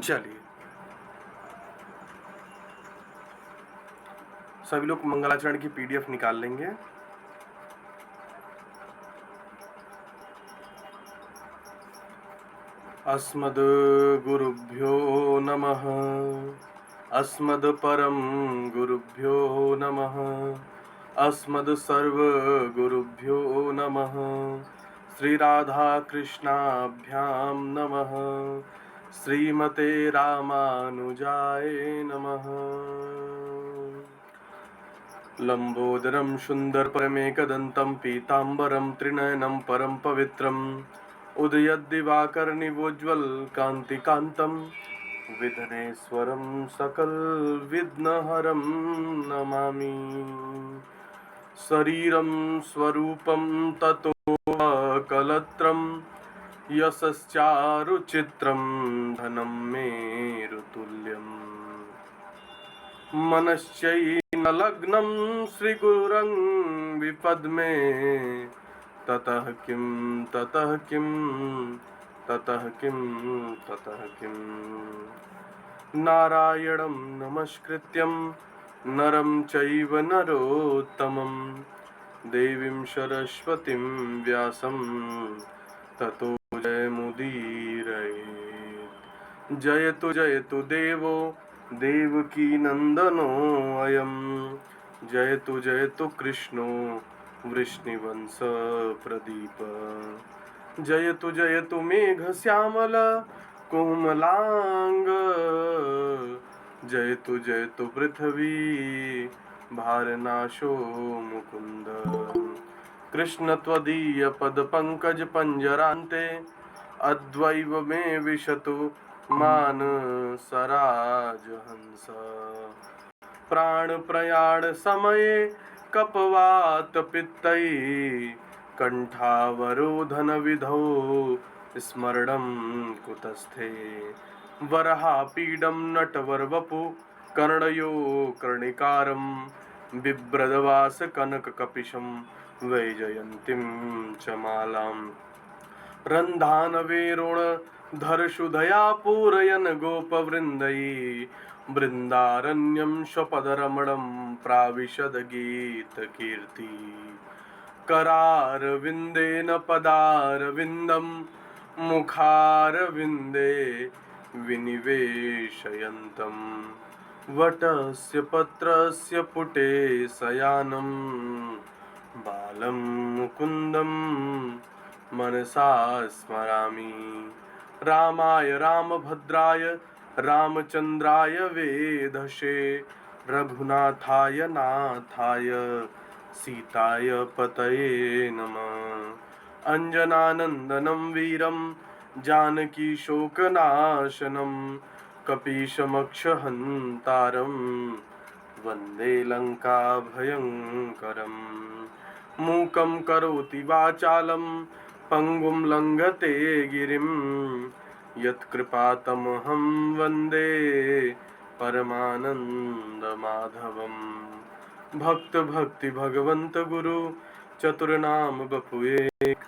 चलिए सभी लोग मंगलाचरण की पीडीएफ निकाल लेंगे। अस्मद् गुरुभ्यो नमः। अस्मद् परम गुरुभ्यो नमः। अस्मद् सर्व गुरुभ्यो नमः। श्री राधा कृष्णाभ्यां नमः। श्रीमते रामानुजाय नमः। लंबोदरं सुन्दरपरमेकदन्तं पीताम्बरं त्रिनयनं परं पवित्रम् उदयद्दिवाकरनिवोज्ज्वलकान्तिकान्तं विघ्नेश्वरं सकलविघ्नहरं नमामि। शरीरं स्वरूपं ततो कलत्रं यशश्चारुचित्रं धनं मेरुतुल्यम् मनश्चैनलग्नं श्रीगुरुरं विपद्मे ततः किं ततः किं ततः किं ततः किं नारायणं नमस्कृत्यं नरं चैव नरोत्तमं देवीं सरस्वतीं व्यासं ततो जयमुदीरयेत्। जयतु जयतु देवो देवकी नंदनो अयं। जयतु जयतु कृष्णो वृष्णिवंश प्रदीप। जयतु जयतु मेघश्यामल कोमलांग। जयतु जयतु पृथ्वी भारनाशो मुकुंद। कृष्ण त्वदीय पद पंकज पंजरान्ते अद्वैव मे विशतु मानसराजहंस। प्राण प्रयाण समये कपवात पित्तै कंठावरोधन विधौ स्मरणं कुतस्थे। वरहापीडं नटवरवपु कर्णयो कर्णिकारं बिभ्रदवास कनककपिशं वैजयन्तीं च मालाम्। रन्धानवेरुण धरशुधया पूरयन् गोपवृन्दै बृन्दारण्यं स्वपदरमणं प्राविशद गीतकीर्ति। करारविन्देन पदारविन्दं मुखारविन्दे विनिवेशयन्तं वटस्य पत्रस्य पुटे शयानं बालं मुकुन्दं मनसा स्मरामि। रामाय रामभद्राय रामचन्द्राय वेधसे रघुनाथाय नाथाय सीताय पतये नमः। अंजनानन्दनं वीरं जानकी शोकनाशनं कपीशमक्षहन्तारं वन्दे लङ्काभयङ्करम्। मूकं करोति वाचालं पंगुं लंघते गिरिं यत्कृपातमहं वन्दे परमानन्दमाधवम्। भक्त भक्ति भगवंत गुरु चतुर्नाम बपु एक।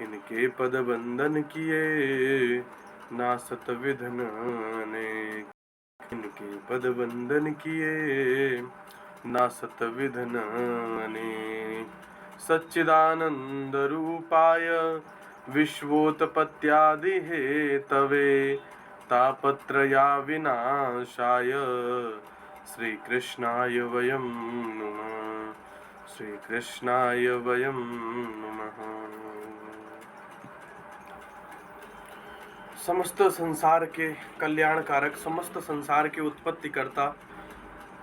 इनके पद बंदन किए नासत विधन अनेक। इनके पद बंदन किए नासत विधन अनेक। सच्चिदानंद रूपाय विश्वोत्पत्त्यादि हेतवे तापत्रया विनाशाय श्रीकृष्णाय वयं नुमः। श्रीकृष्णाय वयं नुमः। समस्त संसार के कल्याणकारक, समस्त संसार के उत्पत्ति करता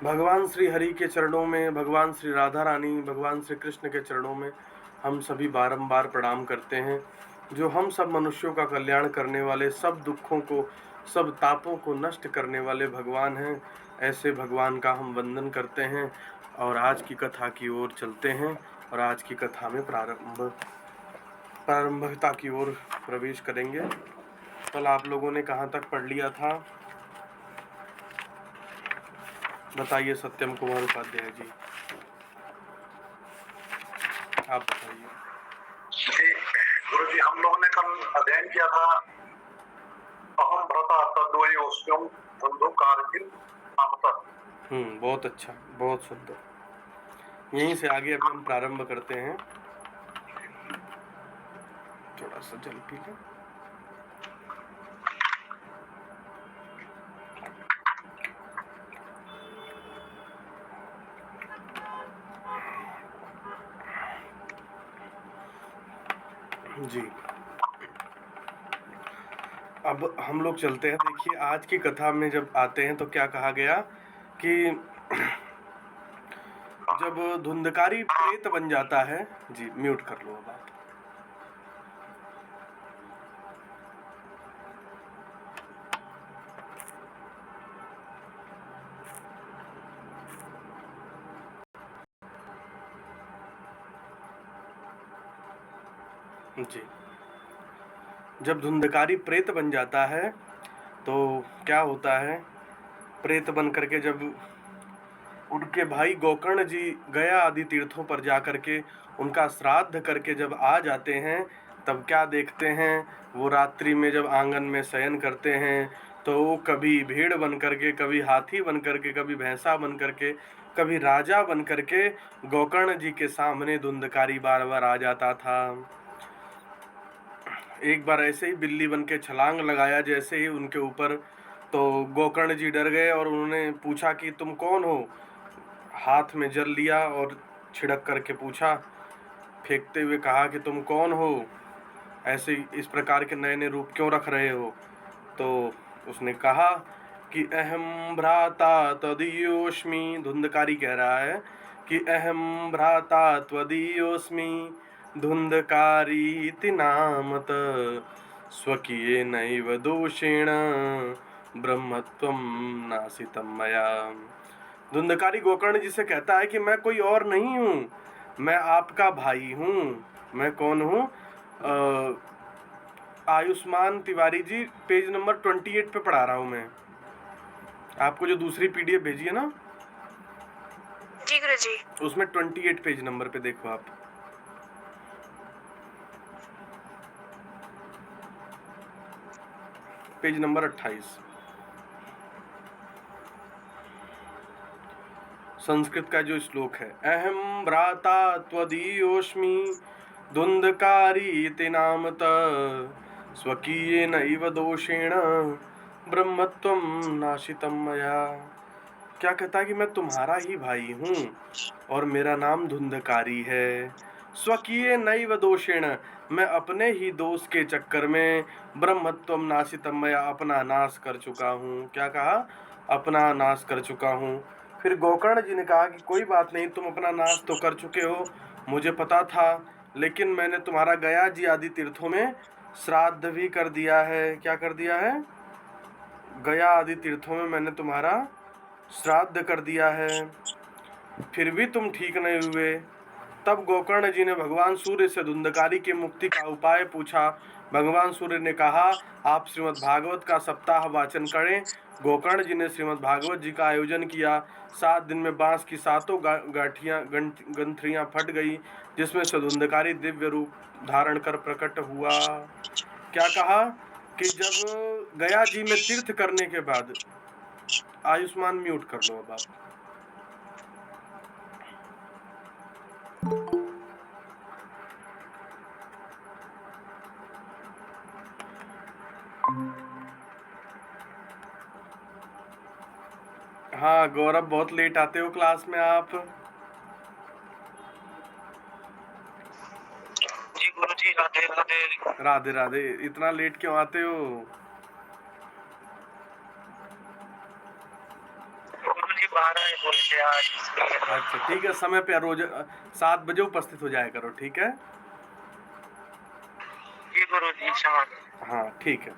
भगवान श्री हरि के चरणों में, भगवान श्री राधा रानी, भगवान श्री कृष्ण के चरणों में हम सभी बारंबार प्रणाम करते हैं। जो हम सब मनुष्यों का कल्याण करने वाले, सब दुखों को, सब तापों को नष्ट करने वाले भगवान हैं, ऐसे भगवान का हम वंदन करते हैं। और आज की कथा की ओर चलते हैं और आज की कथा में प्रारंभिकता की ओर प्रवेश करेंगे। कल आप लोगों ने कहाँ तक पढ़ लिया था बताइए। सत्यम कुमार उपाध्याय जी, आप बताइए। गुरु जी, हम लोगों ने कल अध्ययन किया था अहम भ्रता तद्वयो बहुत अच्छा, बहुत सुंदर। यहीं से आगे अभी हम प्रारंभ करते हैं। थोड़ा सा जल पी लें। जी, अब हम लोग चलते हैं। देखिए, आज की कथा में जब आते हैं तो क्या कहा गया कि जब धुंधकारी प्रेत बन जाता है। जी, म्यूट कर लो अब आप। जी, जब धुंधकारी प्रेत बन जाता है तो क्या होता है, प्रेत बन करके जब उनके भाई गोकर्ण जी गया आदि तीर्थों पर जा करके उनका श्राद्ध करके जब आ जाते हैं, तब क्या देखते हैं, वो रात्रि में जब आंगन में शयन करते हैं तो वो कभी भेड़ बन करके, कभी हाथी बन करके, कभी भैंसा बन करके, कभी राजा बन करके गोकर्ण जी के सामने धुंधकारी बार बार आ जाता था। एक बार ऐसे ही बिल्ली बन के छलांग लगाया जैसे ही उनके ऊपर, तो गोकर्ण जी डर गए और उन्होंने पूछा कि तुम कौन हो। हाथ में जल लिया और छिड़क करके पूछा, फेंकते हुए कहा कि तुम कौन हो, ऐसे इस प्रकार के नए नए रूप क्यों रख रहे हो। तो उसने कहा कि अहम भ्राता त्वदीयोस्मि। धुंधकारी कह रहा है कि अहम भ्राता त्वदीयोस्मि धुंधकारीति नामत स्वकीय नैव दोषेण ब्रह्मत्वं नासितं मया। धुंधकारी गोकर्ण जी से कहता है कि मैं कोई और नहीं हूँ, मैं आपका भाई हूँ। मैं कौन हूँ? आयुष्मान तिवारी जी, पेज नंबर 28 पे पढ़ा रहा हूँ मैं आपको, जो दूसरी पीडीएफ भेजी है ना जी गुरु जी, उसमें 28 पेज नंबर पे देखो आप। पेज नंबर 28, संस्कृत का जो श्लोक है, अहम भ्राता त्वदीयोस्मि धुंधकारी नामत स्वकीय नैव दोषेण ब्रह्मत्वं नाशितं मया। क्या कहता है कि मैं तुम्हारा ही भाई हूँ और मेरा नाम धुंधकारी है। स्वकीय नैव दोषेण, मैं अपने ही दोष के चक्कर में ब्रह्मत्वं नाशितं मया, अपना नाश कर चुका हूँ। क्या कहा? अपना नाश कर चुका हूँ। फिर गोकर्ण जी ने कहा कि कोई बात नहीं, तुम अपना नाश तो कर चुके हो, मुझे पता था, लेकिन मैंने तुम्हारा गया जी आदि तीर्थों में श्राद्ध भी कर दिया है। क्या कर दिया है? गया आदि तीर्थों में मैंने तुम्हारा श्राद्ध कर दिया है, फिर भी तुम ठीक नहीं हुए। तब गोकर्ण जी ने भगवान सूर्य से धुंधकारी की मुक्ति का उपाय पूछा। भगवान सूर्य ने कहा, आप श्रीमद् भागवत का सप्ताह वाचन करें। गोकर्ण जी ने श्रीमद् भागवत जी का आयोजन किया। 7 दिन में बांस की 7 गंथरियां फट गई, जिसमें से धुंधकारी दिव्य रूप धारण कर प्रकट हुआ। क्या कहा कि जब गया जी में तीर्थ करने के बाद, आयुष्मान म्यूट कर लो अब आप। हाँ गौरव, बहुत लेट आते हो क्लास में आप। जी गुरु जी, राधे राधे। राधे राधे, इतना लेट क्यों आते हो? गुरु जी 12 बोले थे आज। अच्छा ठीक है, समय पे रोज 7 बजे उपस्थित हो जाया करो, ठीक है? जी गुरु जी, क्षमा। हाँ ठीक है।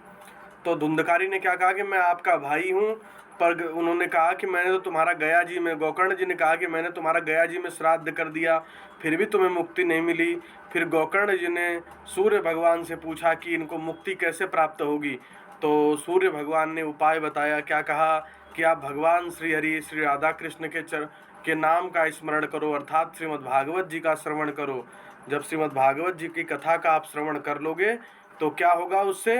तो धुंधकारी ने क्या कहा कि मैं आपका भाई हूँ, पर उन्होंने कहा कि मैंने तो तुम्हारा गया जी में, गोकर्ण जी ने कहा कि मैंने तुम्हारा गया जी में श्राद्ध कर दिया, फिर भी तुम्हें मुक्ति नहीं मिली। फिर गोकर्ण जी ने सूर्य भगवान से पूछा कि इनको मुक्ति कैसे प्राप्त होगी। तो सूर्य भगवान ने उपाय बताया। क्या कहा कि आप भगवान श्री हरि, श्री राधा कृष्ण के नाम का स्मरण करो, अर्थात श्रीमद् भागवत जी का श्रवण करो। जब श्रीमद् भागवत जी की कथा का आप श्रवण कर लोगे तो क्या होगा उससे?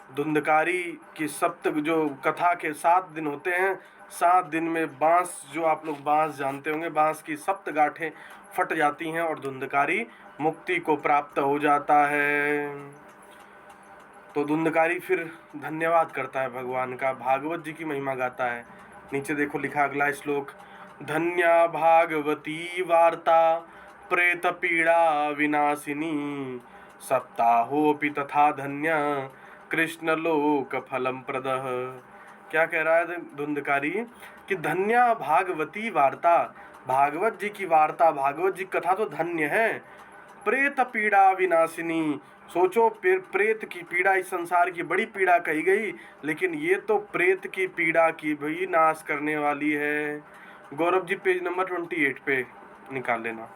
धुंधकारी की सप्त जो कथा के 7 दिन होते हैं, 7 दिन में बांस, जो आप लोग बांस जानते होंगे, बांस की सप्त गांठें फट जाती हैं और धुंधकारी मुक्ति को प्राप्त हो जाता है। तो धुंधकारी फिर धन्यवाद करता है भगवान का, भागवत जी की महिमा गाता है। नीचे देखो लिखा अगला श्लोक, धन्या भागवती वार्ता प्रेत पीड़ा विनाशिनी सप्ताहोपि तथा धन्य कृष्ण लोक फलम प्रदः। क्या कह रहा है धुंधकारी कि धन्या भागवती वार्ता, भागवत जी की वार्ता, भागवत जी कथा तो धन्य है। प्रेत पीड़ा विनाशिनी, सोचो प्रेत की पीड़ा, इस संसार की बड़ी पीड़ा कही गई, लेकिन ये तो प्रेत की पीड़ा की भी नाश करने वाली है। गौरव जी पेज नंबर 28 पे निकाल लेना।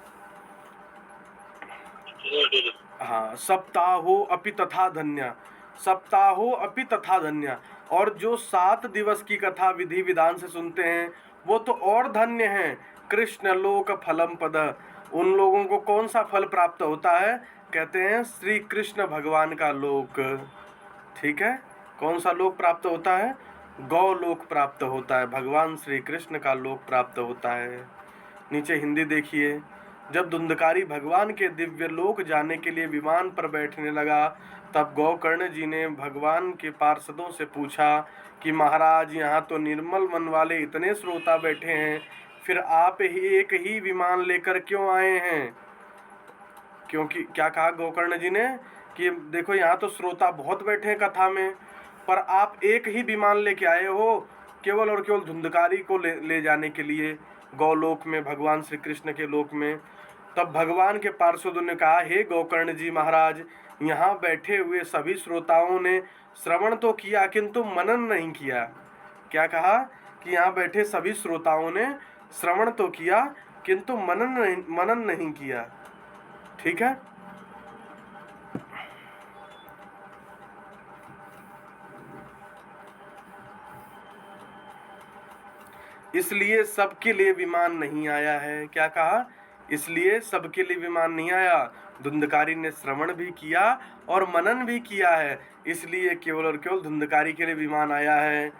हाँ, सप्ताहो अपि तथा धन्य, सप्ताहो अपि तथा धन्य। और जो 7 दिवस की कथा विधि विधान से सुनते हैं वो तो और धन्य हैं। कृष्ण लोक फलम पद, उन लोगों को कौन सा फल प्राप्त होता है? कहते हैं श्री कृष्ण भगवान का लोक। ठीक है, कौन सा लोक प्राप्त होता है? गौलोक प्राप्त होता है, भगवान श्री कृष्ण का लोक प्राप्त होता है। नीचे हिंदी देखिए, जब धुंधकारी भगवान के दिव्य लोक जाने के लिए विमान पर बैठने लगा, तब गोकर्ण जी ने भगवान के पार्षदों से पूछा कि महाराज, यहाँ तो निर्मल मन वाले इतने श्रोता बैठे हैं, फिर आप ही एक ही विमान लेकर क्यों आए हैं? क्योंकि क्या कहा गोकर्ण जी ने कि देखो यहाँ तो श्रोता बहुत बैठे हैं कथा में, पर आप एक ही विमान लेके आए हो केवल और केवल धुंधकारी को ले जाने के लिए गौलोक में, भगवान श्री कृष्ण के लोक में। तब भगवान के पार्षदों ने कहा, हे गोकर्ण जी महाराज, यहाँ बैठे हुए सभी श्रोताओं ने श्रवण तो किया किंतु मनन नहीं किया। क्या कहा कि यहाँ बैठे सभी श्रोताओं ने श्रवण तो किया किंतु मनन नहीं किया। ठीक है, इसलिए सबके लिए विमान नहीं आया है। क्या कहा? इसलिए सबके लिए विमान नहीं आया। धुंधकारी ने श्रवण भी किया और मनन भी किया है, इसलिए केवल और केवल धुंधकारी के लिए विमान आया है।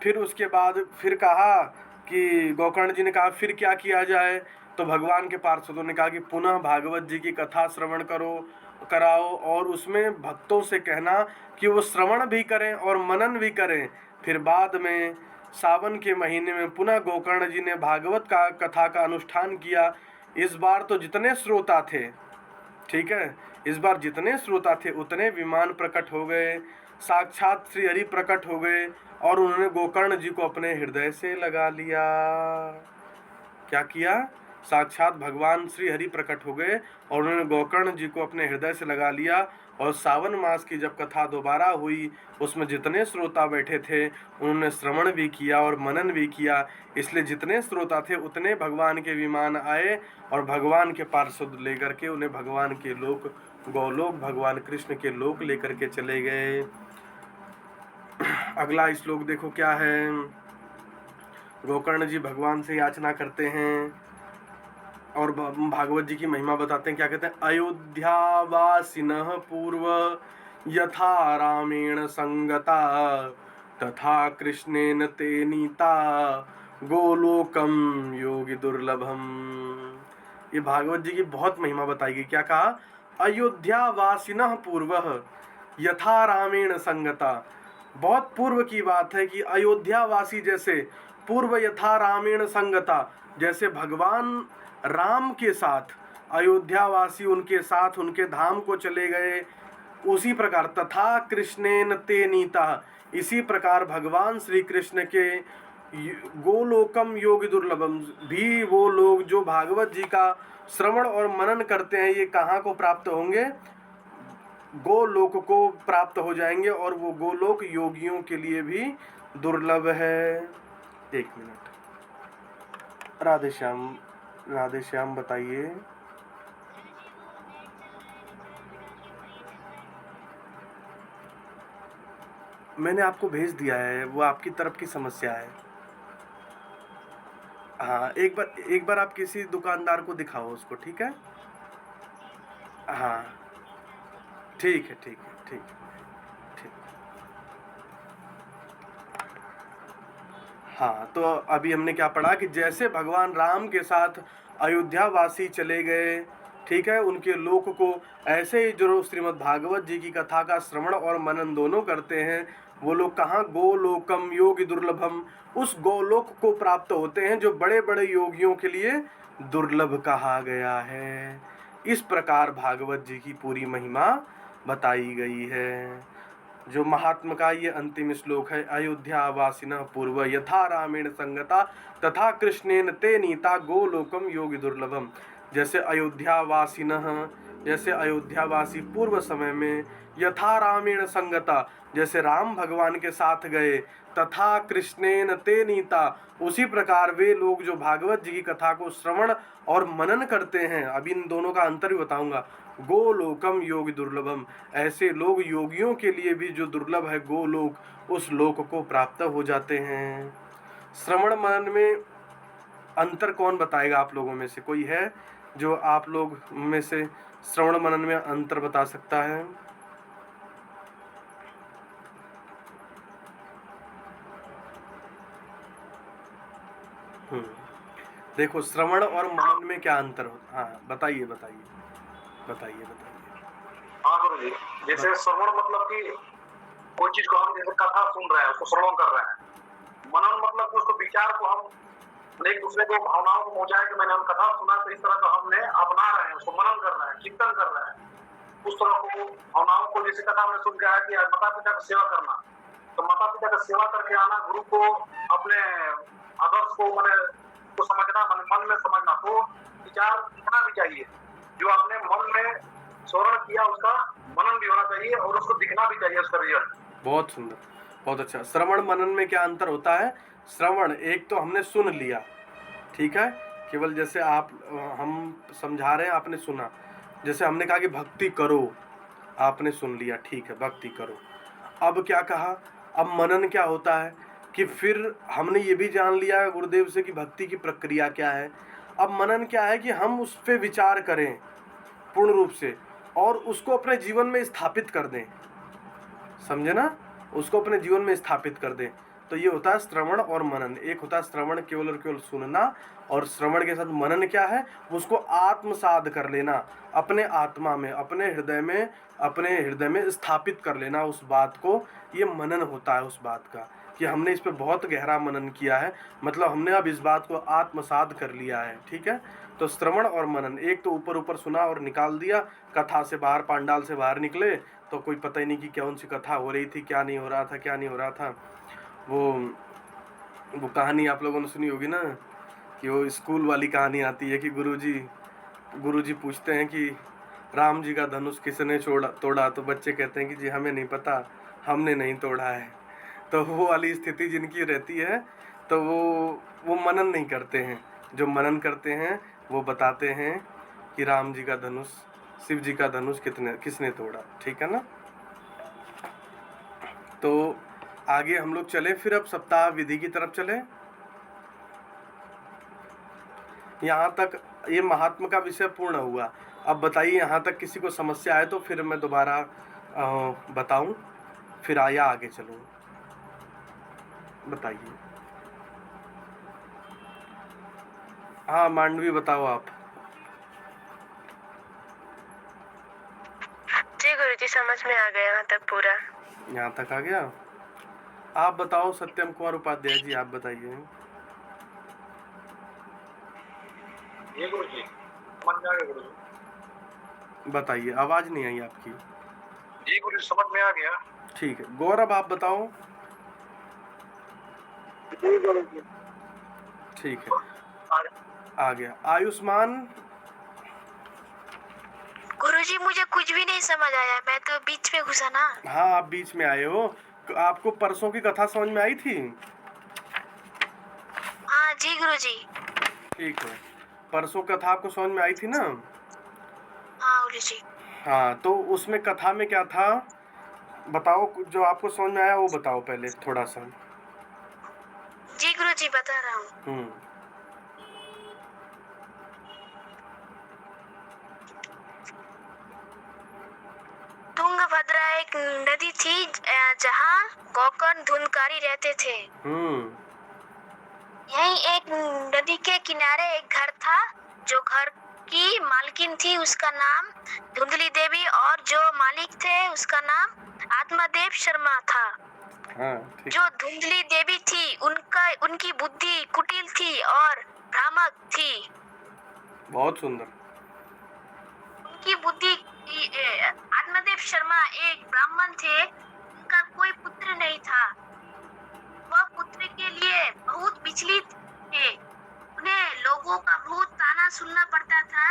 फिर उसके बाद फिर कहा कि गोकर्ण जी ने कहा फिर क्या किया जाए? तो भगवान के पार्षदों ने कहा कि पुनः भागवत जी की कथा श्रवण कराओ और उसमें भक्तों से कहना कि वो श्रवण भी करें और मनन भी करें। फिर बाद में सावन के महीने में पुनः गोकर्ण जी ने भागवत का कथा का अनुष्ठान किया। इस बार तो जितने श्रोता थे, ठीक है, इस बार जितने श्रोता थे उतने विमान प्रकट हो गए, साक्षात श्री हरि प्रकट हो गए और उन्होंने गोकर्ण जी को अपने हृदय से लगा लिया। क्या किया? साक्षात भगवान श्री हरि प्रकट हो गए और उन्होंने गोकर्ण जी को अपने हृदय से लगा लिया। और सावन मास की जब कथा दोबारा हुई, उसमें जितने श्रोता बैठे थे उन्होंने श्रवण भी किया और मनन भी किया, इसलिए जितने श्रोता थे उतने भगवान के विमान आए और भगवान के पार्षद लेकर के उन्हें भगवान के लोक, गौलोक, भगवान कृष्ण के लोक लेकर के चले गए। अगला श्लोक देखो क्या है। गोकर्ण जी भगवान से याचना करते हैं और भागवत जी की महिमा बताते हैं। क्या कहते हैं? अयोध्यावासिनः पूर्व यथा रामेण संगता तथा कृष्णेन ते नीता गोलोकम योगी दुर्लभम। ये भागवत जी की बहुत महिमा बताई गई। क्या कहा? अयोध्यावासिनः पूर्व यथा रामेण संगता, बहुत पूर्व की बात है कि अयोध्यावासी जैसे पूर्व यथा रामेण संगता, जैसे भगवान राम के साथ अयोध्यावासी उनके साथ उनके धाम को चले गए, उसी प्रकार तथा कृष्णेन ते नीता, इसी प्रकार भगवान श्री कृष्ण के गोलोकम योगी दुर्लभम भी वो लोग जो भागवत जी का श्रवण और मनन करते हैं, ये कहाँ को प्राप्त होंगे? गोलोक को प्राप्त हो जाएंगे और वो गोलोक योगियों के लिए भी दुर्लभ है। एक मिनट, राधे श्याम बताइए। मैंने आपको भेज दिया है, वो आपकी तरफ की समस्या है। हाँ, एक बार आप किसी दुकानदार को दिखाओ उसको, ठीक है? हाँ, ठीक है, ठीक है, ठीक है, ठीक। हाँ, तो अभी हमने क्या पढ़ा कि जैसे भगवान राम के साथ अयोध्या वासी चले गए, ठीक है, उनके लोक को, ऐसे ही जो श्रीमद् भागवत जी की कथा का श्रवण और मनन दोनों करते हैं, वो लोग कहाँ, गोलोकम योगी दुर्लभम, उस गोलोक को प्राप्त होते हैं जो बड़े बड़े योगियों के लिए दुर्लभ कहा गया है। इस प्रकार भागवत जी की पूरी महिमा बताई गई है। जो महात्मा का ये अंतिम श्लोक है, अयोध्या वासिनः पूर्व यथा रामेण संगता तथा कृष्णेन ते नीता गोलोकम योगी दुर्लभम। जैसे अयोध्यावासी पूर्व समय में यथा रामेण संगता, जैसे राम भगवान के साथ गए, तथा कृष्णेन ते नीता, उसी प्रकार वे लोग जो भागवत जी की कथा को श्रवण और मनन करते हैं, अभी इन दोनों का अंतर भी बताऊंगा, गोलोकम योगी दुर्लभम, ऐसे लोग योगियों के लिए भी जो दुर्लभ है गोलोक, उस लोक को प्राप्त हो जाते हैं। श्रवण मनन में अंतर कौन बताएगा? आप लोगों में से कोई है जो आप लोग में से श्रवण मनन में अंतर बता सकता है? देखो, श्रवण और मनन में क्या अंतर होता है? हाँ, बताइए बताइए बताइए बताइए। हाँ गुरु जी, जैसे श्रवण मतलब कि कोई चीज को हम जैसे कथा सुन रहे हैं, उसको श्रवण कर रहे हैं। मनन मतलब कि उसको विचार को हम एक दूसरे को भावनाओं को पहुंचाए कि मैंने हम कथा सुना, तो इस तरह का हमने अपना रहे हैं, उसको मनन कर रहे हैं, चिंतन कर रहे हैं। उस तरह को भावनाओं को, जैसे कथा में सुन के आया कि माता पिता की सेवा करना, तो माता पिता की सेवा करके आना, गुरु को अपने आदर्श को को समझना, मन में समझना, तो विचार दिखना भी चाहिए। जो आपने मन में श्रवण किया उसका मनन भी होना चाहिए और उसको दिखना भी चाहिए उसका रिजल्ट। बहुत सुंदर, बहुत अच्छा। श्रवण मनन में क्या अंतर होता है? श्रवण, एक तो हमने सुन लिया, ठीक है, केवल जैसे हम समझा रहे हैं, आपने सुना। जैसे हमने कहा कि भक्ति करो, आपने सुन लिया, ठीक है, भक्ति करो। अब क्या कहा? अब मनन क्या होता है कि फिर हमने ये भी जान लिया गुरुदेव से कि भक्ति की प्रक्रिया क्या है। अब मनन क्या है कि हम उस पर विचार करें पूर्ण रूप से और उसको अपने जीवन में स्थापित कर दें, समझे ना, उसको अपने जीवन में स्थापित कर दें। तो ये होता है श्रवण और मनन। एक होता है श्रवण, केवल और केवल सुनना, और श्रवण के साथ मनन क्या है, उसको आत्मसात कर लेना, अपने आत्मा में, अपने हृदय में स्थापित कर लेना उस बात को। ये मनन होता है उस बात का कि हमने इस पे बहुत गहरा मनन किया है, मतलब हमने अब इस बात को आत्मसात कर लिया है, ठीक है। तो श्रवण और मनन, एक तो ऊपर ऊपर सुना और निकाल दिया, कथा से बाहर, पांडाल से बाहर निकले तो कोई पता ही नहीं कि कौन सी कथा हो रही थी, क्या नहीं हो रहा था। वो कहानी आप लोगों ने सुनी होगी ना, कि वो स्कूल वाली कहानी आती है कि गुरुजी पूछते हैं कि राम जी का धनुष किसने तोड़ा, तो बच्चे कहते हैं कि जी हमें नहीं पता, हमने नहीं तोड़ा है। तो वो वाली स्थिति जिनकी रहती है, तो वो मनन नहीं करते हैं। जो मनन करते हैं वो बताते हैं कि राम जी का धनुष, शिव जी का धनुष किसने तोड़ा, ठीक है ना। तो आगे हम लोग चले फिर, अब सप्ताह विधि की तरफ चले। यहाँ तक ये महात्मा का विषय पूर्ण हुआ। अब बताइए, यहाँ तक किसी को समस्या है तो फिर मैं दोबारा बताऊं, फिर आगे चलूं, बताइए। हाँ मांडवी, बताओ आप। जी गुरुजी, समझ में आ गया यहाँ तक पूरा। यहाँ तक आ गया। आप बताओ सत्यम कुमार उपाध्याय जी, आप बताइए। ये गुरुजी समझ में आ गया। गुरुजी बताइए, आवाज नहीं आई आपकी। जी गुरुजी समझ में आ गया। ठीक है, गौरव आप बताओ। ठीक है, आ गया। आयुष्मान। गुरुजी, मुझे कुछ भी नहीं समझ आया, मैं तो बीच में घुसा ना। हाँ, आप बीच में आए हो। आपको परसों की कथा समझ में आई थी? हाँ जी गुरुजी। ठीक है, परसों कथा आपको समझ में आई थी ना? हाँ गुरुजी। हाँ, तो उसमें कथा में क्या था बताओ, जो आपको समझ में आया वो बताओ पहले थोड़ा सा। जी गुरुजी, बता रहा हूँ। तुंगभद्रा एक नदी थी जहाँ गोकर्ण धुंधकारी रहते थे। यही एक नदी के किनारे एक घर था। जो घर की मालकिन थी उसका नाम धुंधली देवी और जो मालिक थे उसका नाम आत्मादेव शर्मा था। हाँ ठीक। जो धुंधली देवी थी उनकी बुद्धि कुटिल थी और भ्रामक थी। बहुत सुंदर। उनकी बुद्धि आत्मादेव शर्मा एक ब्राह्मण थे। उनका कोई पुत्र नहीं था। वह पुत्र के लिए बहुत विचलित थे। उन्हें लोगों का बहुत ताना सुनना पड़ता था।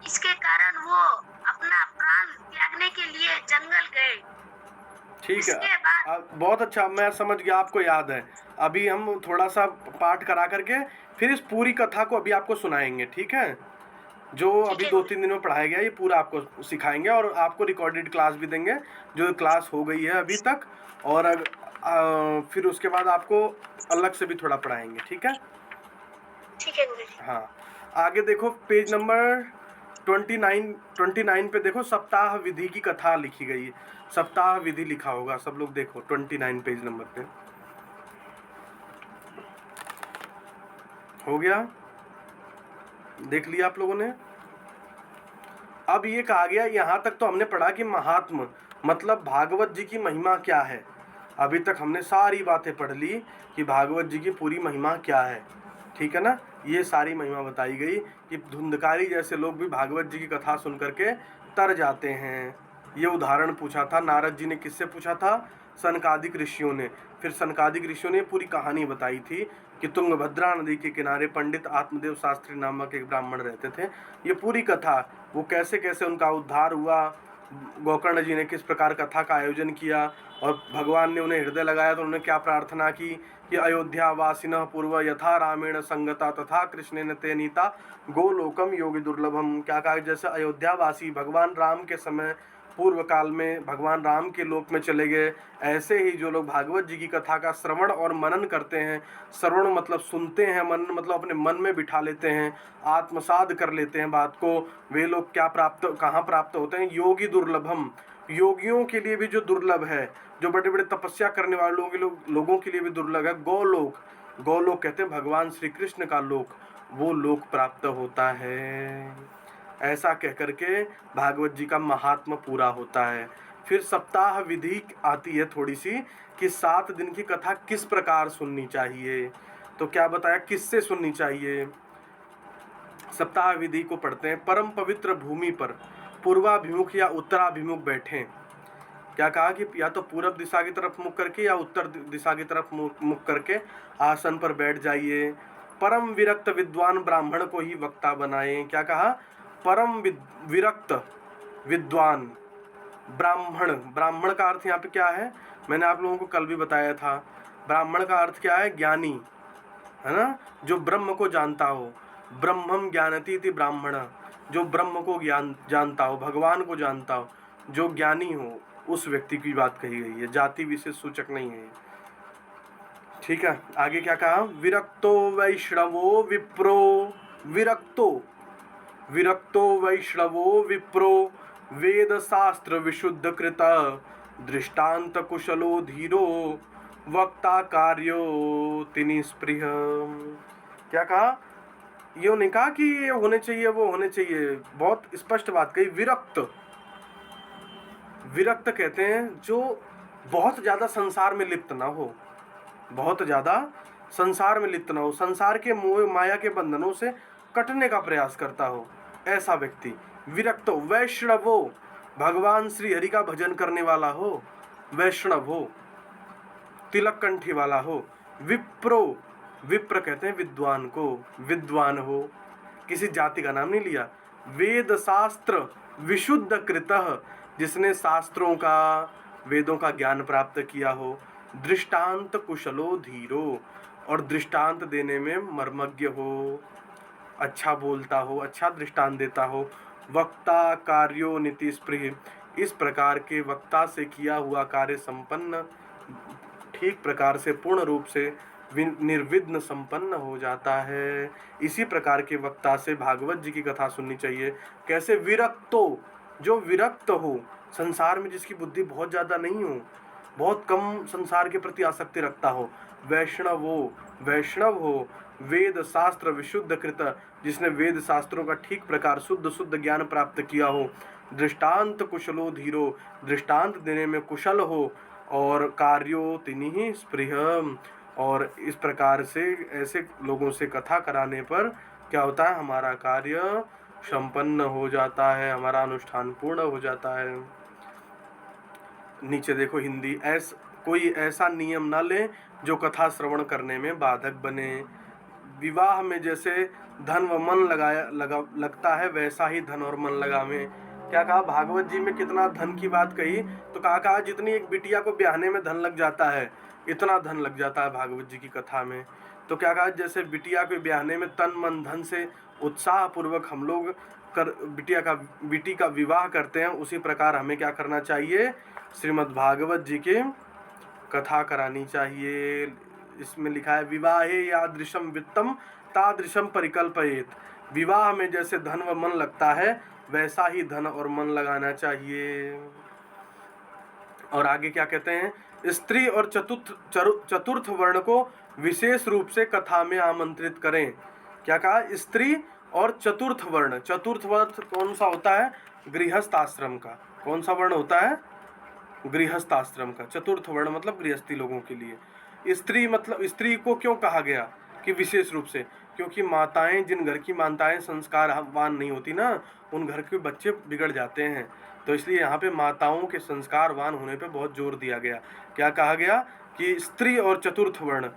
इसके कारण वो अपना प्राण त्यागने के लिए जंगल गए। ठीक इसके है, बाद बहुत अच्छा, मैं समझ गया, आपको याद है। अभी हम थोड़ा सा पाठ करा करके फिर इस पूरी कथा को अभी आपको सुनाएंगे, ठीक है? जो ठीक अभी है 2-3 दिन में पढ़ाया गया ये पूरा आपको सिखाएंगे और आपको रिकॉर्डेड क्लास भी देंगे, जो क्लास हो गई है अभी तक। और फिर उसके बाद आपको अलग से भी थोड़ा पढ़ाएंगे, ठीक है? ठीक है गुरुजी। हाँ, आगे देखो पेज नंबर 29 पे देखो, सप्ताह विधि की कथा लिखी गई है। सप्ताह विधि लिखा होगा, सब लोग देखो 29 पेज नंबर पे। हो गया? देख लिया आप लोगों ने? अब ये कहा गया, यहाँ तक तो हमने पढ़ा कि महात्म मतलब भागवत जी की महिमा क्या है। अभी तक हमने सारी बातें पढ़ ली कि भागवत जी की पूरी महिमा क्या है, ठीक है ना? ये सारी महिमा बताई गई कि धुंधकारी जैसे लोग भी भागवत जी की कथा सुन करके तर जाते हैं। ये उदाहरण पूछा था नारद जी ने, किससे पूछा था? सनकादिक ऋषियों ने। फिर सनकादिक ऋषियों ने पूरी कहानी बताई थी कि तुंगभद्रा नदी के किनारे पंडित आत्मदेव शास्त्री नामक एक ब्राह्मण रहते थे। ये पूरी कथा, वो कैसे कैसे उनका उद्धार हुआ, गोकर्ण जी ने किस प्रकार कथा का आयोजन किया और भगवान ने उन्हें हृदय लगाया तो उन्होंने क्या प्रार्थना की कि अयोध्या वासिनः पूर्व यथा रामेण संगता तथा कृष्णेन ते नीता गोलोकम योगी दुर्लभम। क्या कहा? जैसे अयोध्या वासी भगवान राम के समय पूर्व काल में भगवान राम के लोक में चले गए, ऐसे ही जो लोग भागवत जी की कथा का श्रवण और मनन करते हैं, श्रवण मतलब सुनते हैं, मनन मतलब अपने मन में बिठा लेते हैं, आत्मसात कर लेते हैं बात को, वे लोग क्या प्राप्त, कहाँ प्राप्त होते हैं? योगी दुर्लभम। योगियों के लिए भी जो दुर्लभ है, जो बड़े बड़े तपस्या करने वाले लोगों के लिए भी दुर्लभ है, गोलोक। गोलोक कहते हैं भगवान श्री कृष्ण का लोक, वो लोक प्राप्त होता है। ऐसा कह करके भागवत जी का महात्मा पूरा होता है। फिर सप्ताह विधि आती है थोड़ी सी कि 7 दिन की कथा किस प्रकार सुननी चाहिए। तो क्या बताया, किससे सुननी चाहिए? सप्ताह विधि को पढ़ते हैं। परम पवित्र भूमि पर पूर्वाभिमुख या उत्तराभिमुख बैठें। क्या कहा कि या तो पूर्व दिशा की तरफ मुख करके या उत्तर दिशा की तरफ मुख करके आसन पर बैठ जाइए। परम विरक्त विद्वान ब्राह्मण को ही वक्ता बनाएं। क्या कहा? परम विरक्त विद्वान ब्राह्मण। ब्राह्मण का अर्थ यहाँ पे क्या है? मैंने आप लोगों को कल भी बताया था। ब्राह्मण का अर्थ क्या है? ज्ञानी, है ना? जो ब्रह्म को जानता हो। ब्रह्मम ज्ञानती इति ब्राह्मण, जो ब्रह्म को जानता हो, भगवान को जानता हो, जो ज्ञानी हो, उस व्यक्ति की बात कही गई है, जाति विशेष सूचक नहीं है, ठीक है? आगे क्या कहा? विरक्तो वैष्णवो विप्रो, विरक्तो वैष्णवो विप्रो वेद शास्त्र विशुद्ध कृत दृष्टांत कुशलो धीरो वक्ता कार्यो तिनिस्पृह। क्या कहा? ये नहीं कहा कि ये होने चाहिए वो होने चाहिए, बहुत स्पष्ट बात कही। विरक्त कहते हैं जो बहुत ज्यादा संसार में लिप्त ना हो, बहुत ज्यादा संसार में लिप्त ना हो, संसार के मोह माया के बंधनों से कटने का प्रयास करता हो, ऐसा व्यक्ति विरक्त हो। वैष्णव हो, भगवान श्री हरि का भजन करने वाला हो, वैष्णव हो, तिलक कंठी वाला हो। विप्रो, विप्र कहते हैं विद्वान को, विद्वान हो, किसी जाति का नाम नहीं लिया। वेद शास्त्र विशुद्ध कृतः, जिसने शास्त्रों का, वेदों का ज्ञान प्राप्त किया हो। दृष्टांत कुशलो धीरो, और दृष्टांत देने में मर्मज्ञ हो, अच्छा बोलता हो, अच्छा दृष्टांत देता हो। वक्ता कार्यो नीति स्पृह, इस प्रकार के वक्ता से किया हुआ कार्य संपन्न, ठीक प्रकार से पूर्ण रूप से निर्विघ्न संपन्न हो जाता है। इसी प्रकार के वक्ता से भागवत जी की कथा सुननी चाहिए। कैसे? विरक्तो, जो विरक्त हो, संसार में जिसकी बुद्धि बहुत ज़्यादा नहीं हो, बहुत कम संसार के प्रति आसक्ति रखता हो। वैष्णवो, वैष्णव हो, वेद शास्त्र विशुद्ध कृत, जिसने वेद शास्त्रों का ठीक प्रकार शुद्ध ज्ञान प्राप्त किया हो, दृष्टांत कुशलो धीरो, दृष्टांत देने में कुशल हो, और कार्यो तिन्हि स्पृह, और इस प्रकार से ऐसे लोगों से कथा कराने पर क्या होता है, हमारा कार्य संपन्न हो जाता है, हमारा अनुष्ठान पूर्ण हो जाता है। नीचे देखो हिंदी, कोई ऐसा नियम न ले जो कथा श्रवण करने में बाधक बने। विवाह में जैसे धन व मन लगता है, वैसा ही धन और मन लगावे। क्या कहा, भागवत जी में कितना धन की बात कही, तो कहा जितनी एक बिटिया को ब्याहने में धन लग जाता है, इतना धन लग जाता है भागवत जी की कथा में। तो क्या कहा, जैसे बिटिया को ब्याहने में तन मन धन से उत्साह पूर्वक हम लोग बेटी का विवाह करते हैं, उसी प्रकार हमें क्या करना चाहिए, श्रीमद् भागवत जी के कथा करानी चाहिए। इसमें लिखा है, विवाहे यादृशम वित्तम तादृशम परिकल्पयेत, विवाह में जैसे धन व मन लगता है, वैसा ही धन और मन लगाना चाहिए। और आगे क्या कहते हैं, स्त्री और चतुर्थ वर्ण को विशेष रूप से कथा में आमंत्रित करें। क्या कहा, स्त्री और चतुर्थ वर्ण कौन सा होता है, गृहस्थ आश्रम का। कौन सा वर्ण होता है, गृहस्थ आश्रम का। चतुर्थ वर्ण मतलब गृहस्थी लोगों के लिए। स्त्री मतलब, स्त्री को क्यों कहा गया कि विशेष रूप से, क्योंकि माताएं, जिन घर की माताएं संस्कारवान नहीं होती ना, उन घर के बच्चे बिगड़ जाते हैं। तो इसलिए यहाँ पे माताओं के संस्कारवान होने पे बहुत जोर दिया गया। क्या कहा गया कि स्त्री और चतुर्थ वर्ण,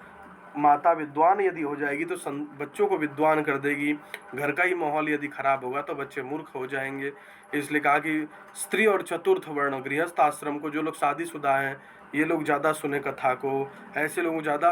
माता विद्वान यदि हो जाएगी तो बच्चों को विद्वान कर देगी, घर का ही माहौल यदि खराब होगा तो बच्चे मूर्ख हो जाएंगे। इसलिए कहा कि स्त्री और चतुर्थ वर्ण, गृहस्थ आश्रम को, जो लोग शादीशुदा हैं, ये लोग ज़्यादा सुने कथा को, ऐसे लोगों को ज़्यादा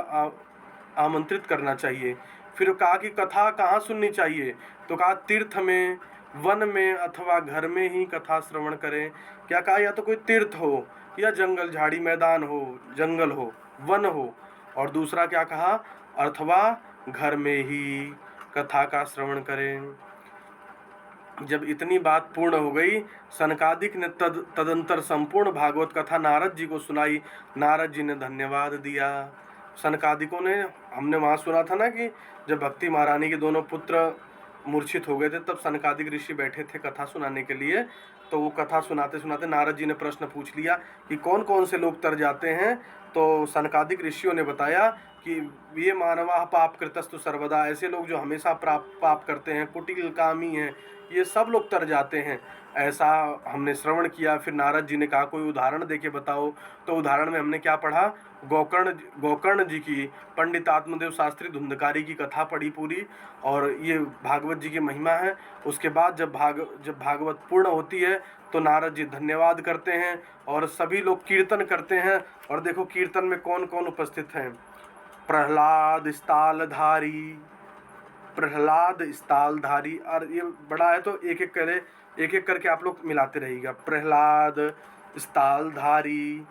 आमंत्रित करना चाहिए। फिर कहा कि कथा कहाँ सुननी चाहिए, तो कहा तीर्थ में, वन में अथवा घर में ही कथा श्रवण करें। क्या कहा, या तो कोई तीर्थ हो, या जंगल झाड़ी मैदान हो, जंगल हो, वन हो, और दूसरा क्या कहा, अथवा घर में ही कथा का श्रवण करें। जब इतनी बात पूर्ण हो गई, सनकादिक ने तदंतर संपूर्ण भागवत कथा नारद जी को सुनाई। नारद जी ने धन्यवाद दिया। सनकादिकों ने, हमने वहाँ सुना था ना कि जब भक्ति महारानी के दोनों पुत्र मूर्छित हो गए थे, तब सनकादिक ऋषि बैठे थे कथा सुनाने के लिए। तो वो कथा सुनाते सुनाते नारद जी ने प्रश्न पूछ लिया कि कौन कौन से लोग तर जाते हैं। तो सनकादिक ऋषियों ने बताया कि ये मानवा पाप कृतस्तु सर्वदा, ऐसे लोग जो हमेशा पाप करते हैं, कुटिल कामी हैं, ये सब लोग तर जाते हैं। ऐसा हमने श्रवण किया। फिर नारद जी ने कहा कोई उदाहरण देके बताओ। तो उदाहरण में हमने क्या पढ़ा, गोकर्ण जी की, पंडित आत्मदेव शास्त्री धुंधकारी की कथा पढ़ी पूरी, और ये भागवत जी की महिमा है। उसके बाद जब भागवत पूर्ण होती है तो नारद जी धन्यवाद करते हैं और सभी लोग कीर्तन करते हैं। और देखो कीर्तन में कौन कौन उपस्थित हैं, प्रहलाद स्थालधारी, और ये बड़ा है तो एक एक करके आप लोग मिलाते रहिएगा। प्रहलाद स्थालधारी,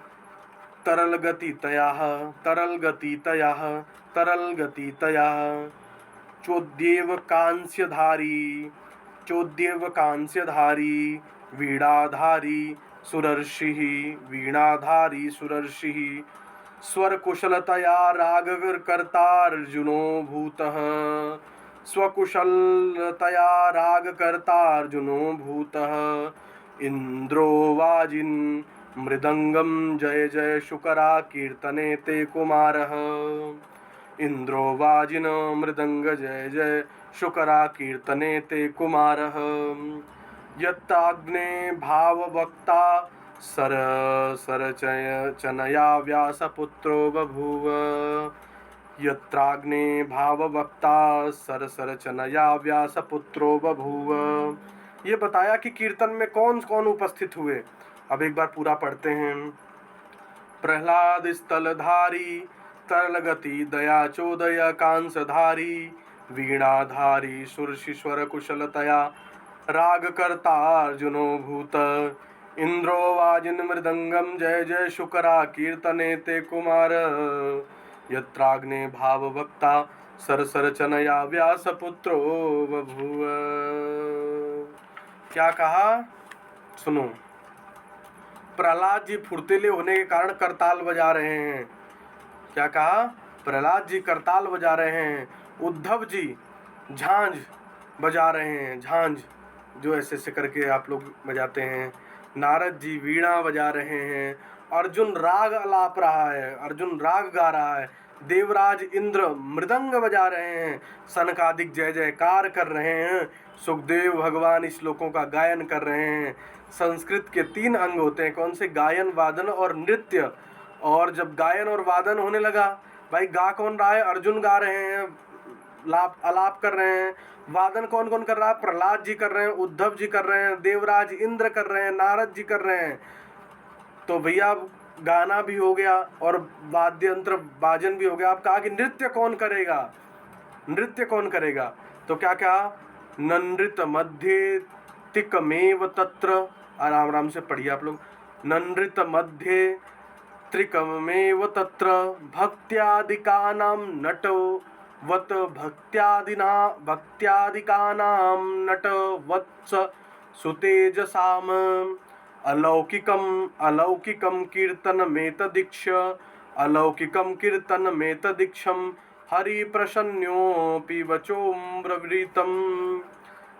तरल गति तया, चोद्येव कांस्यधारी, वीणाधारी सुरर्षि, स्वर कुशलतया रागकर्तार्जुनो भूतः, स्वकुशलतया रागकर्तार्जुनो भूतः, इंद्रो वाजिन् मृदंगम जय जय शुकरा कीर्तने ते कुमारः, इंद्रो वाजिन मृदंग जय जय शुकरा कीर्तने ते कुमारः, यत्ताग्ने भाववक्ता सरचनया व्यासपुत्रो बभूव, यत्राग्ने भाववक्ता सरचनया व्यासपुत्रो बभूव। ये बताया कि कीर्तन में कौन कौन उपस्थित हुए। अब एक बार पूरा पढ़ते हैं। प्रहलाद स्थलधारी, तरलगति दया चोदय कांसधारी, वीणाधारी सुरशिश्वर कुशलतया रागकर्ता अर्जुनो भूत, इंद्रो वाजिन मृदंगम जय जय शुकरा कीर्तने ते कुमार, यत्राग्ने भावभक्ता सरचनया व्यासपुत्रो बभूव। क्या कहा, सुनो। प्रहलाद जी फुर्तीले होने के कारण करताल बजा रहे हैं। क्या कहा, प्रहलाद जी करताल बजा रहे हैं, उद्धव जी झांझ बजा रहे हैं, झांझ जो ऐसे ऐसे करके आप लोग बजाते हैं, नारद जी वीणा बजा रहे हैं, अर्जुन राग अलाप रहा है, अर्जुन राग गा रहा है, देवराज इंद्र मृदंग बजा रहे हैं, सनकादिक जय जयकार कर रहे हैं, सुखदेव भगवान श्लोकों का गायन कर रहे हैं। संस्कृत के 3 अंग होते हैं, कौन से? गायन, वादन और नृत्य। और जब गायन और वादन होने लगा, भाई गा कौन रहा है? अर्जुन गा रहे हैं, आलाप कर रहे हैं। वादन कौन कौन कर रहा है? प्रहलाद जी कर रहे हैं, उद्धव जी कर रहे हैं, देवराज इंद्र कर रहे हैं, नारद जी कर रहे हैं। तो भैया गाना भी हो गया और वाद्य यंत्र बाजन भी हो गया। आप कहा कि नृत्य कौन करेगा? नृत्य कौन करेगा? तो क्या कहा? ननृत मध्य त्रिकमेव तत्र, आराम आराम से पढ़िए आप लोग। ननृत मध्य त्रिकमेव तत्र भक्त्यादिकानां नटो वत भक्त्यादिकानां नटवत्स सुतेजसाम अलौकिकं कीर्तनमेतदीक्षं हरिप्रसन्योऽपि वचोऽम्रवृतं।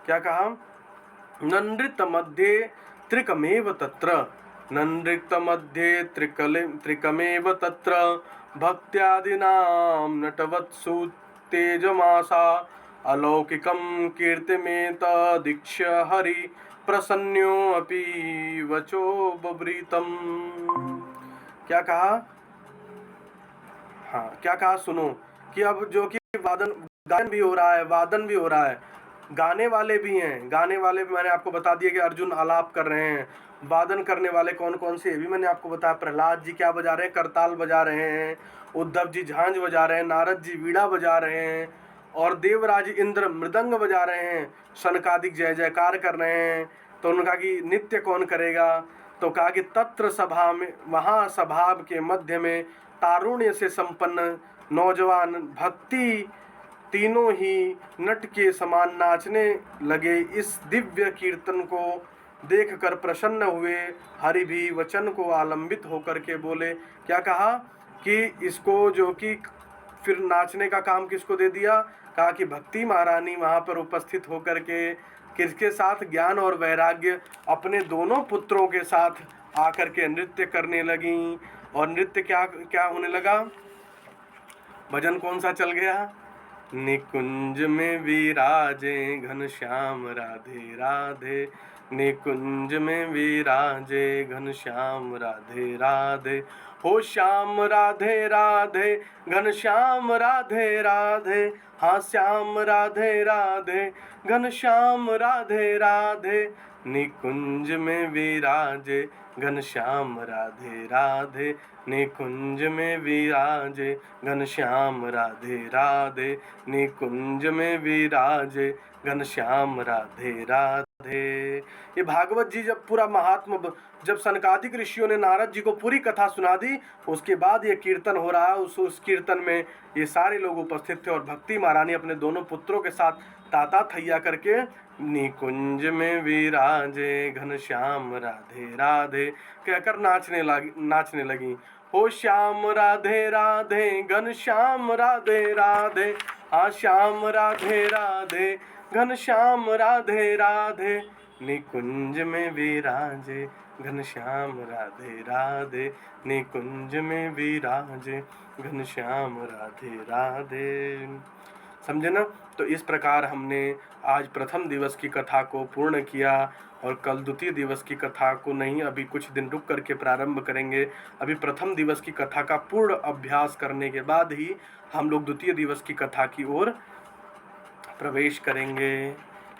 क्या कहा? ननृत मध्ये त्रिकमेव तत्र, ननृत मध्ये त्रिकमेव तत्र भक्त्यादिनां नटवत्सु तेजमासा अलौकिकं कीर्तिमेतदीक्ष्य हरि प्रसन्योऽपि वचो बभृतं। क्या कहा? हाँ, क्या कहा? सुनो कि अब जो कि गायन भी हो रहा है, वादन भी हो रहा है, गाने वाले भी हैं। गाने वाले भी मैंने आपको बता दिया कि अर्जुन आलाप कर रहे हैं। वादन करने वाले कौन कौन से, ये भी मैंने आपको बताया। प्रहलाद जी क्या बजा रहे हैं? करताल बजा रहे हैं। उद्धव जी झांझ बजा रहे हैं, नारद जी वीणा बजा रहे हैं, और देवराज इंद्र मृदंग बजा रहे हैं, शनकादिक जय जयकार कर रहे हैं। तो उन्होंने कहा कि नृत्य कौन करेगा? तो कहा कि तत्र सभा में, वहाँ सभा के मध्य में तारुण्य से संपन्न नौजवान भक्ति तीनों ही नट के समान नाचने लगे। इस दिव्य कीर्तन को देखकर प्रसन्न हुए। हरि भी वचन को आलंबित होकर के बोले। क्या कहा? कि इसको जो कि फिर नाचने का काम किसको दे दिया? कहा कि भक्ति महारानी वहाँ पर उपस्थित होकर के किसके साथ? ज्ञान और वैराग्य अपने दोनों पुत्रों के साथ आकर के नृत्य करने लगी। और नृत्य क्या क्या होने लगा? भजन कौन सा चल गया? निकुंज में विराजे घनश्याम राधे राधे, निकुंज में विराजे घनश्याम राधे राधे, हो श्याम राधे राधे घनश्याम राधे राधे, हाँ श्याम राधे राधे घनश्याम राधे राधे, निकुंज में विराजे घनश्याम राधे राधे, निकुंज में विराजे घनश्याम राधे राधे, निकुंज में विराजे घनश्याम राधे राधे। ये भागवत जी जब पूरा महात्मा, जब सनकादिक ऋषियों ने नारद जी को पूरी कथा सुना दी, उसके बाद ये कीर्तन हो रहा है। उस कीर्तन में ये सारे लोग उपस्थित थे और भक्ति महारानी अपने दोनों पुत्रों के साथ ताता थैया करके निकुंज में विराजे घनश्याम राधे राधे कहकर नाचने लगी। हो श्याम राधे राधे घनश्याम राधे राधे, हाँ श्याम राधे राधे घनश्याम राधे राधे, निकुंज में विराजे घनश्याम राधे राधे, निकुंज में विराजे घनश्याम राधे राधे। समझे ना? तो इस प्रकार हमने आज प्रथम दिवस की कथा को पूर्ण किया और कल द्वितीय दिवस की कथा को नहीं, अभी कुछ दिन रुक करके प्रारंभ करेंगे। अभी प्रथम दिवस की कथा का पूर्ण अभ्यास करने के बाद ही हम लोग द्वितीय दिवस की कथा की ओर प्रवेश करेंगे।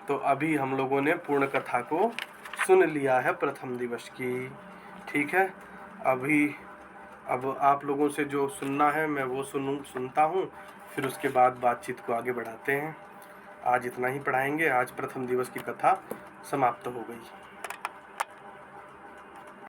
तो अभी हम लोगों ने पूर्ण कथा को सुन लिया है प्रथम दिवस की, ठीक है। अब आप लोगों से जो सुनना है मैं वो सुनता हूँ, फिर उसके बाद बातचीत को आगे बढ़ाते हैं। आज इतना ही पढ़ाएंगे। आज प्रथम दिवस की कथा समाप्त हो गई।